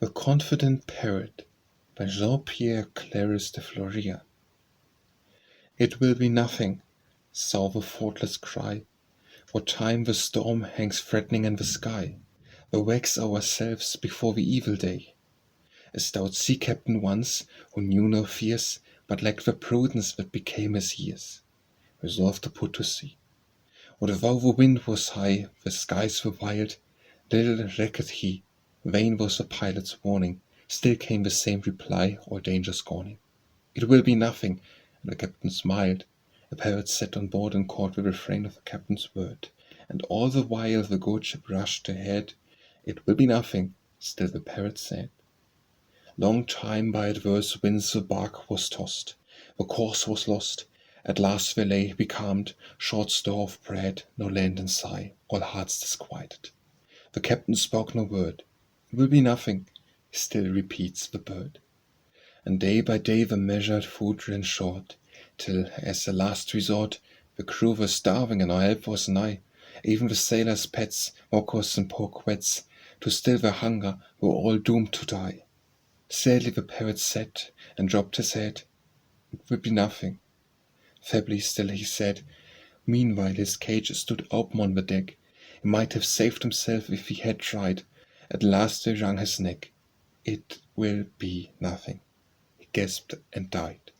The Confident Parrot by Pierre Claris de Florian. It will be nothing, saw the thoughtless cry, what time the storm hangs threatening in the sky. We'll wax ourselves before the evil day. A stout sea captain once, who knew no fears, but lacked the prudence that became his years, resolved to put to sea. What though the wind was high, the skies were wild, little recked he, vain was the pilot's warning, still came the same reply, all danger scorning. It will be nothing, and the captain smiled. A parrot sat on board and caught the refrain of the captain's word, and all the while the good ship rushed ahead. It will be nothing, still the parrot said. Long time by adverse winds the barque was tossed, the course was lost. At last they lay becalmed, short store of bread, no land in sight, all hearts disquieted. The captain spoke no word. It will be nothing, still repeats the bird. And day by day the measured food ran short, till, as a last resort, the crew were starving and our help was nigh. Even the sailors' pets, mockers and poor quets, to still their hunger, were all doomed to die. Sadly the parrot sat and dropped his head. It will be nothing. Feebly still he said. Meanwhile his cage stood open on the deck. He might have saved himself if he had tried. At last they wrung his neck. It will be nothing. He gasped and died.